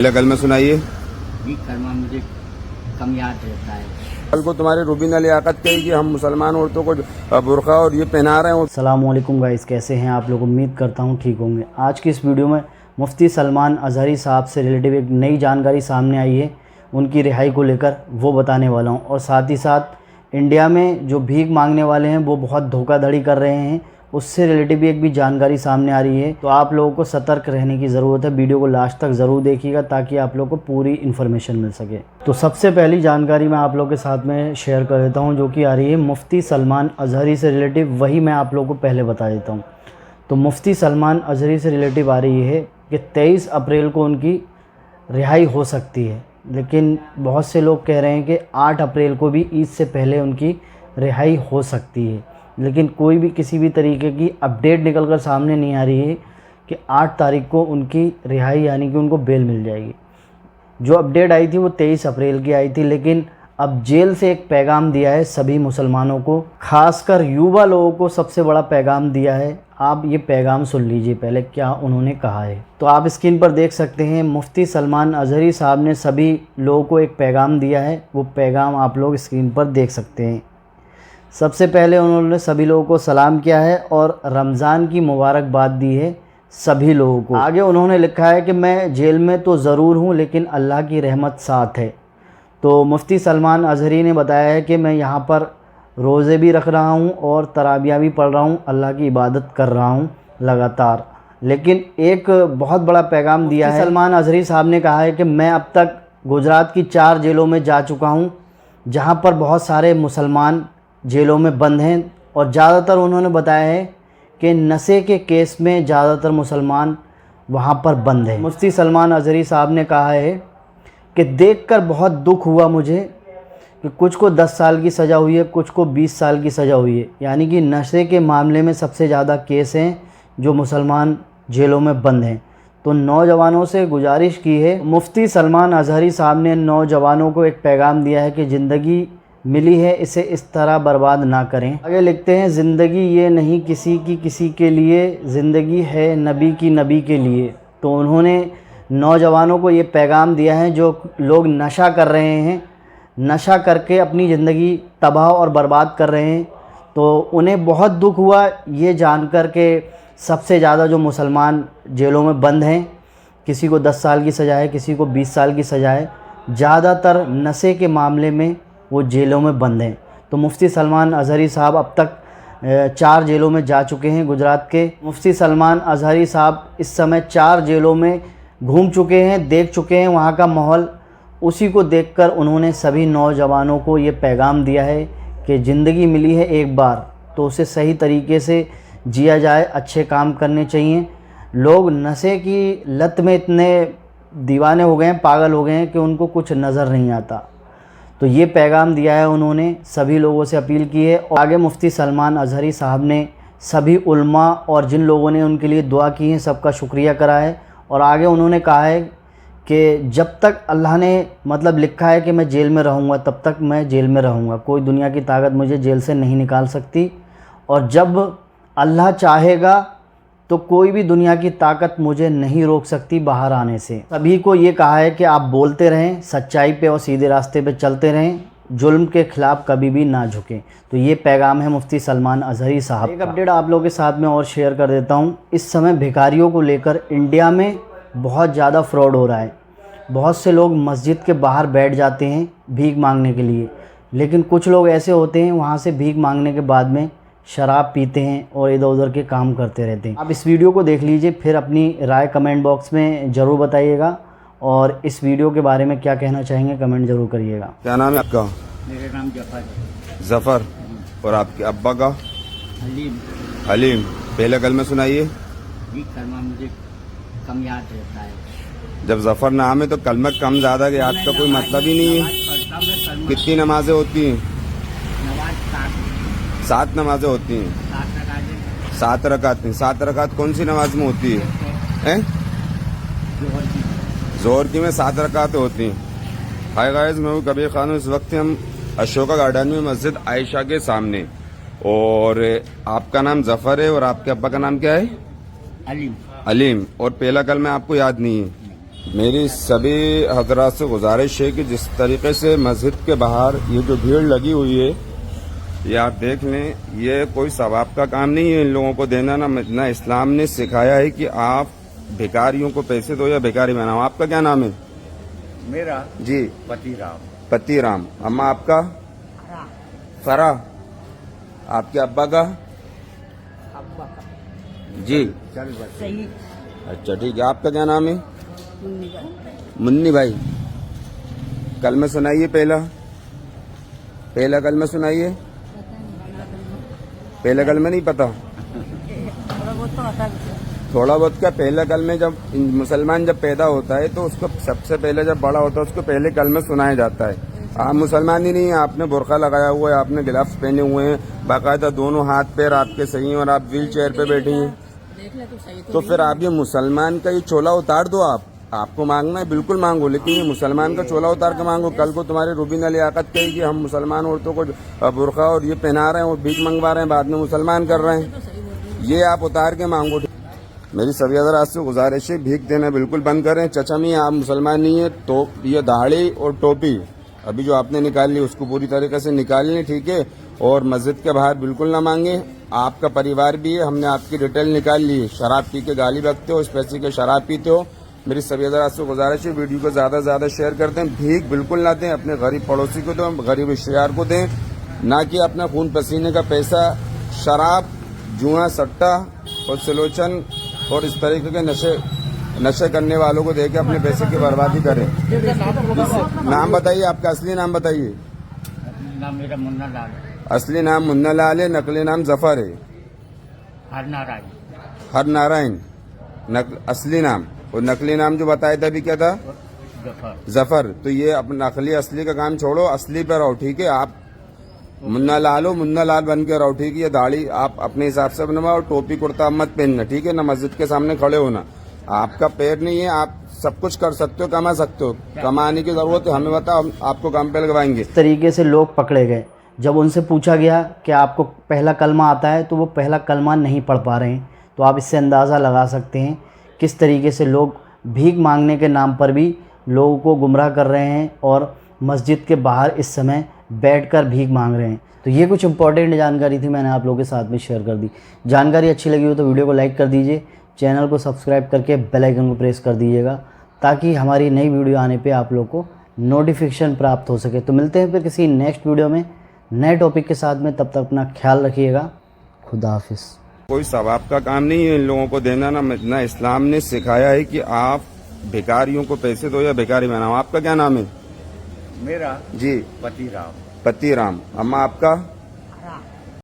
कल में सुनाइए। जी कलमा मुझे कम याद रहता है। कल को तुम्हारी रुबीना लियाकत कही कि हम मुसलमान औरतों को बुर्का और ये पहना रहे हैं। अस्सलामुअलैकुम गाइस, कैसे हैं आप लोग? उम्मीद करता हूं ठीक होंगे। आज की इस वीडियो में मुफ्ती सलमान अज़हरी साहब से रिलेटिव एक नई जानकारी सामने आई है। उनकी रिहाई को लेकर वो बताने वाला हूं, और साथ ही साथ इंडिया में जो भीख मांगने वाले हैं वो बहुत धोखाधड़ी कर रहे हैं, उससे रिलेटिव एक भी जानकारी सामने आ रही है। तो आप लोगों को सतर्क रहने की ज़रूरत है। वीडियो को लास्ट तक ज़रूर देखिएगा ताकि आप लोगों को पूरी इन्फॉर्मेशन मिल सके। तो सबसे पहली जानकारी मैं आप लोगों के साथ में शेयर कर देता हूं, जो कि आ रही है मुफ्ती सलमान अज़हरी से रिलेटिव। वही मैं आप लोगों को पहले बता देता हूँ। तो मुफ्ती सलमान अज़हरी से रिलेटिव आ रही है कि 23 अप्रैल को उनकी रिहाई हो सकती है, लेकिन बहुत से लोग कह रहे हैं कि 8 अप्रैल को भी ईद से पहले उनकी रिहाई हो सकती है, लेकिन कोई भी किसी भी तरीके की अपडेट निकल कर सामने नहीं आ रही है कि 8 तारीख को उनकी रिहाई यानी कि उनको बेल मिल जाएगी। जो अपडेट आई थी वो 23 अप्रैल की आई थी, लेकिन अब जेल से एक पैगाम दिया है सभी मुसलमानों को, खासकर युवा लोगों को सबसे बड़ा पैगाम दिया है। आप ये पैगाम सुन लीजिए पहले क्या उन्होंने कहा है। तो आप स्क्रीन पर देख सकते हैं, मुफ्ती सलमान अज़हरी साहब ने सभी लोगों को एक पैगाम दिया है। वो पैगाम आप लोग स्क्रीन पर देख सकते हैं। सबसे पहले उन्होंने सभी लोगों को सलाम किया है और रमज़ान की मुबारकबाद दी है सभी लोगों को। आगे उन्होंने लिखा है कि मैं जेल में तो ज़रूर हूँ, लेकिन अल्लाह की रहमत साथ है। तो मुफ्ती सलमान अज़हरी ने बताया है कि मैं यहाँ पर रोज़े भी रख रहा हूँ और तराबियाँ भी पढ़ रहा हूँ, अल्लाह की इबादत कर रहा हूँ लगातार। लेकिन एक बहुत बड़ा पैगाम दिया है। सलमान अज़हरी साहब ने कहा है कि मैं अब तक गुजरात की 4 जेलों में जा चुका हूँ, जहाँ पर बहुत सारे मुसलमान जेलों में बंद हैं, और ज़्यादातर उन्होंने बताया है कि नशे के केस में ज़्यादातर मुसलमान वहाँ पर बंद हैं। मुफ्ती सलमान अज़हरी साहब ने कहा है कि देखकर बहुत दुख हुआ मुझे कि कुछ को 10 साल की सज़ा हुई है, कुछ को 20 साल की सज़ा हुई है। यानी कि नशे के मामले में सबसे ज़्यादा केस हैं जो मुसलमान जेलों में बंद हैं। तो नौजवानों से गुजारिश की है, मुफ्ती सलमान अज़हरी साहब ने नौजवानों को एक पैगाम दिया है कि ज़िंदगी मिली है, इसे इस तरह बर्बाद ना करें। आगे लिखते हैं, ज़िंदगी ये नहीं किसी की किसी के लिए, ज़िंदगी है नबी की नबी के लिए। तो उन्होंने नौजवानों को ये पैगाम दिया है जो लोग नशा कर रहे हैं, नशा करके अपनी ज़िंदगी तबाह और बर्बाद कर रहे हैं। तो उन्हें बहुत दुख हुआ ये जानकर के सबसे ज़्यादा जो मुसलमान जेलों में बंद हैं, किसी को 10 साल की सज़ा है, किसी को 20 साल की सज़ा है, ज़्यादातर नशे के मामले में वो जेलों में बंद हैं। तो मुफ्ती सलमान अज़हरी साहब अब तक 4 जेलों में जा चुके हैं गुजरात के। मुफ्ती सलमान अज़हरी साहब इस समय 4 जेलों में घूम चुके हैं, देख चुके हैं वहाँ का माहौल। उसी को देखकर उन्होंने सभी नौजवानों को ये पैगाम दिया है कि ज़िंदगी मिली है एक बार, तो उसे सही तरीके से जिया जाए, अच्छे काम करने चाहिए। लोग नशे की लत में इतने दीवाने हो गए हैं, पागल हो गए हैं कि उनको कुछ नज़र नहीं आता। तो ये पैगाम दिया है उन्होंने, सभी लोगों से अपील की है। और आगे मुफ्ती सलमान अज़हरी साहब ने सभी उल्मा और जिन लोगों ने उनके लिए दुआ की है सबका शुक्रिया करा है। और आगे उन्होंने कहा है कि जब तक अल्लाह ने मतलब लिखा है कि मैं जेल में रहूँगा, तब तक मैं जेल में रहूँगा। कोई दुनिया की ताकत मुझे जेल से नहीं निकाल सकती, और जब अल्लाह चाहेगा तो कोई भी दुनिया की ताकत मुझे नहीं रोक सकती बाहर आने से। सभी को ये कहा है कि आप बोलते रहें, सच्चाई पे और सीधे रास्ते पे चलते रहें, जुल्म के ख़िलाफ़ कभी भी ना झुकें। तो ये पैगाम है मुफ्ती सलमान अज़हरी साहब। एक अपडेट आप लोगों के साथ में और शेयर कर देता हूँ। इस समय भिखारियों को लेकर इंडिया में बहुत ज़्यादा फ्रॉड हो रहा है। बहुत से लोग मस्जिद के बाहर बैठ जाते हैं भीख मांगने के लिए, लेकिन कुछ लोग ऐसे होते हैं वहाँ से भीख मांगने के बाद में शराब पीते हैं और इधर उधर के काम करते रहते हैं। आप इस वीडियो को देख लीजिए, फिर अपनी राय कमेंट बॉक्स में ज़रूर बताइएगा, और इस वीडियो के बारे में क्या कहना चाहेंगे कमेंट ज़रूर करिएगा। क्या नाम है आपका? मेरा नाम जफर है। जफ़र। और आपके अब्बा का? हलीम। हलीम। पहले कल में सुनाइए। जी कलमा मुझे कम याद रहता है। जब जफ़र नाम है तो कलमा कम ज़्यादा के याद का कोई मतलब ही नहीं है। कितनी नमाजें होती हैं? नमाज 7 नमाजें होती हैं। 7 रकात। 7 रकात कौन सी नमाज में होती है? जोहर की में 7 रकात होती हैं। हाय गाइस, मैं हूँ कबीर खान। इस वक्त हम अशोका गार्डन में मस्जिद आयशा के सामने। और आपका नाम जफ़र है और आपके अब्बा का नाम क्या है? अलीम। अलीम। और पहला कल में आपको याद नहीं है? मेरी सभी हजरात से गुजारिश है कि जिस तरीके से मस्जिद के बाहर ये जो भीड़ लगी हुई है, ये आप देख लें, ये कोई सवाब का काम नहीं है इन लोगों को देना। ना इस्लाम ने सिखाया है कि आप भिखारियों को पैसे दो या भिखारी बनाओ। आपका क्या नाम है? मेरा जी पति राम। अम्मा आपका? फरा। आपके अब्बा का? जी सही अच्छा ठीक है। आपका क्या नाम है? मुन्नी भाई। कलमा सुनाइए, पहला कलमा सुनाइए। पहला कलमा नहीं पता? थोड़ा बहुत क्या? पहला कलमे जब मुसलमान जब पैदा होता है तो उसको सबसे पहले जब बड़ा होता है उसको पहले कलमा सुनाया जाता है। आप मुसलमान ही नहीं है, आपने बुर्का लगाया हुआ है, आपने गिलाफ्स पहने हुए हैं, बाकायदा दोनों हाथ पैर आपके सही हैं और आप व्हील चेयर पे बैठी हैं, तो फिर आप ये मुसलमान का ये चोला उतार दो। आपको मांगना है बिल्कुल मांगो, लेकिन ये मुसलमान का चोला उतार के मांगो। कल को तुम्हारी रूबीना लियाकत कही कि हम मुसलमान औरतों को बुर्का और ये पहना रहे हैं और भीख मंगवा रहे हैं, बाद में मुसलमान कर रहे हैं, ये आप उतार के मांगो। मेरी सभी हज़रात से गुजारिश है, भीख देना बिल्कुल बंद करें। चचा मी आप मुसलमान नहीं है तो ये दाढ़ी और टोपी अभी जो आपने निकाल ली उसको पूरी तरीके से निकाल लें, ठीक है। और मस्जिद के बाहर बिल्कुल ना मांगे। आपका परिवार भी है, हमने आपकी डिटेल निकाल ली है। शराब पी के गाली बकते हो, इस पैसे के शराब पीते हो। मेरी सभी हज़रात से गुजारिश है, वीडियो को ज़्यादा से ज़्यादा शेयर कर दें। भीख बिल्कुल ना दें, अपने गरीब पड़ोसी को दें, गरीब रिश्तेदार को दें, ना कि अपना खून पसीने का पैसा शराब, जुआ, सट्टा और सलोचन और इस तरीके के नशे करने वालों को देके अपने पैसे की बर्बादी करें। नाम बताइए, आपका असली नाम बताइए। नाम मेरा मुन्ना लाल। असली नाम मुन्ना लाल है, नकली नाम जफर है। हर नारायण असली नाम, और नकली नाम जो बताया था अभी क्या था? जफर। तो ये अपना नकली असली का काम छोड़ो, असली पे रहो, ठीक है। आप मुन्ना लाल हो, मुन्ना लाल बन के रहो, ठीक है। ये दाढ़ी आप अपने हिसाब से बनवाओ और टोपी कुर्ता मत पहनना, ठीक है ना। मस्जिद के सामने खड़े होना, आपका पैर नहीं है, आप सब कुछ कर सकते हो, कमा सकते हो, कमाने की जरूरत है, हमें बताओ, हम आपको काम पे लगवाएंगे। इस तरीके से लोग पकड़े गए। जब उनसे पूछा गया कि आपको पहला कलमा आता है तो वो पहला कलमा नहीं पढ़ पा रहे हैं। तो आप इससे अंदाज़ा लगा सकते हैं किस तरीके से लोग भीख मांगने के नाम पर भी लोगों को गुमराह कर रहे हैं और मस्जिद के बाहर इस समय बैठकर भीख मांग रहे हैं। तो ये कुछ इंपॉर्टेंट जानकारी थी, मैंने आप लोगों के साथ में शेयर कर दी। जानकारी अच्छी लगी हो तो वीडियो को लाइक कर दीजिए, चैनल को सब्सक्राइब करके बेल आइकन को प्रेस कर दीजिएगा, ताकि हमारी नई वीडियो आने पे आप लोग को नोटिफिकेशन प्राप्त हो सके। तो मिलते हैं फिर किसी नेक्स्ट वीडियो में नए टॉपिक के साथ में, तब तक अपना ख्याल रखिएगा। खुदा हाफिज़। कोई सवाब का काम नहीं है इन लोगों को देना। ना इस्लाम ने सिखाया है कि आप भिखारियों को पैसे दो या भिखारी बनाओ। आपका क्या नाम है? मेरा जी पति राम। अम्मा आपका?